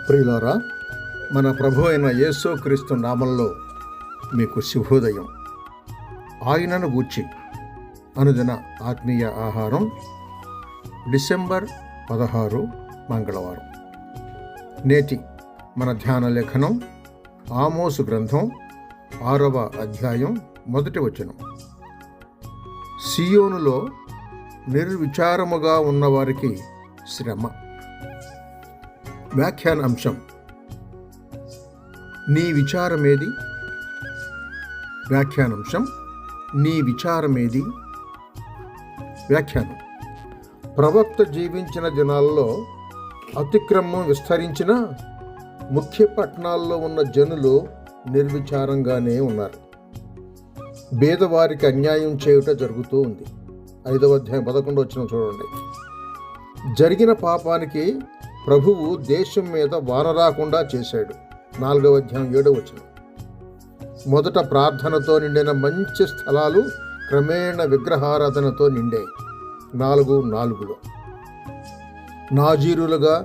ప్రియులారా, మన ప్రభు అయిన యేసుక్రీస్తు నామంలో మీకు శుభోదయం. ఆయనను గూర్చి అనుదిన ఆత్మీయ ఆహారం, డిసెంబర్ 16 మంగళవారం. నేటి మన ధ్యాన లేఖనం ఆమోసు గ్రంథం 6వ అధ్యాయం 1వ వచనం. సియోనులో నిర్విచారముగా ఉన్నవారికి శ్రమ. వ్యాఖ్యాన అంశం: నీ విచారమేది? వ్యాఖ్యానాంశం: నీ విచారమేది? వ్యాఖ్యానం: ప్రవక్త జీవించిన దినాల్లో అతిక్రమం విస్తరించిన ముఖ్య పట్టణాల్లో ఉన్న జనులు నిర్విచారంగానే ఉన్నారు. పేదవారికి అన్యాయం చేయుట జరుగుతూ ఉంది. 5వ అధ్యాయం 11వ వచనం చూడండి. జరిగిన పాపానికి ప్రభువు దేశం మీద వాన రాకుండా చేశాడు. 4వ అధ్యాయం 7వ వచనం. మొదట ప్రార్థనతో నిండిన మంచి స్థలాలు క్రమేణ విగ్రహారాధనతో నిండాయి. 4:4లో నాజీరులుగా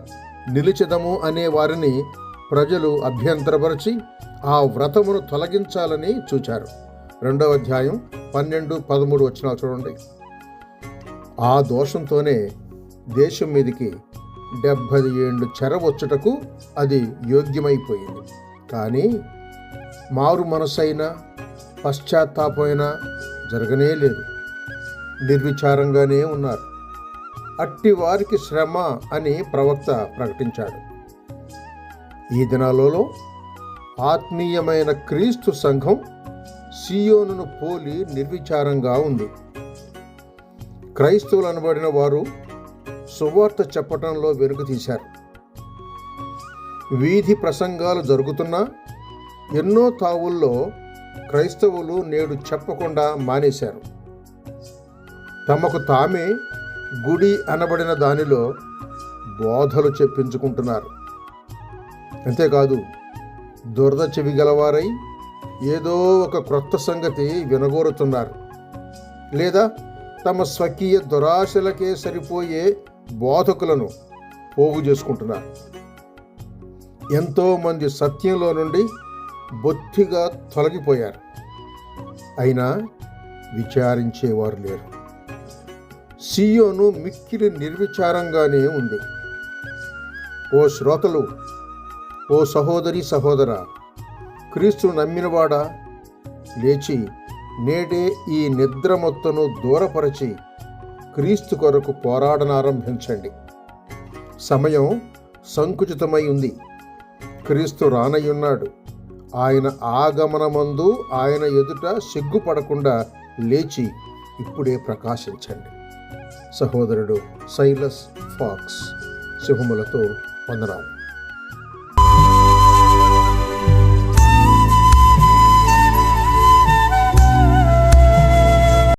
నిలిచెదము అనే వారిని ప్రజలు అభ్యంతరపరిచి ఆ వ్రతమును తొలగించాలని చూచారు. 2వ అధ్యాయం 12-13 వచనాలు చూడండి. ఆ దోషంతోనే దేశం మీదికి 70 ఏళ్ళు చెర వచ్చుటకు అది యోగ్యమైపోయింది. కానీ మారు మనసైనా పశ్చాత్తాపమైనా జరగనే లేదు. నిర్విచారంగానే ఉన్నారు. అట్టి వారికి శ్రమ అని ప్రవక్త ప్రకటించాడు. ఈ దినాలలో ఆత్మీయమైన క్రీస్తు సంఘం సియోనును పోలి నిర్విచారంగా ఉంది. క్రైస్తవులు అనబడిన వారు సువార్త చెప్పటంలో వెనుక తీశారు. వీధి ప్రసంగాలు జరుగుతున్నా ఎన్నో తావుల్లో క్రైస్తవులు నేడు చెప్పకుండా మానేశారు. తమకు తామే గుడి అనబడిన దానిలో బోధలు చెప్పించుకుంటున్నారు. అంతేకాదు, దురద చెవి గలవారై ఏదో ఒక క్రొత్త సంగతి వినగోరుతున్నారు. లేదా తమ స్వకీయ దురాశలకే సరిపోయే బోధకులను పోగు చేసుకుంటున్నారు. ఎంతోమంది సత్యంలో నుండి బొత్తిగా తొలగిపోయారు. అయినా విచారించేవారు లేరు. సియోను మిక్కిలి నిర్విచారంగానే ఉంది. ఓ శ్రోతలు, ఓ సహోదరి సహోదరా, క్రీస్తు నమ్మినవాడా, లేచి నేడే ఈ నిద్రమొత్తను దూరపరచి క్రీస్తు కొరకు పోరాడనారంభించండి. సమయం సంకుచితమై ఉంది. క్రీస్తు రానయ్యున్నాడు. ఆయన ఆగమనమందు ఆయన ఎదుట సిగ్గుపడకుండా లేచి ఇప్పుడే ప్రకాశించండి. సహోదరుడు సైలస్ ఫాక్స్. శుభములతో వందనాలు.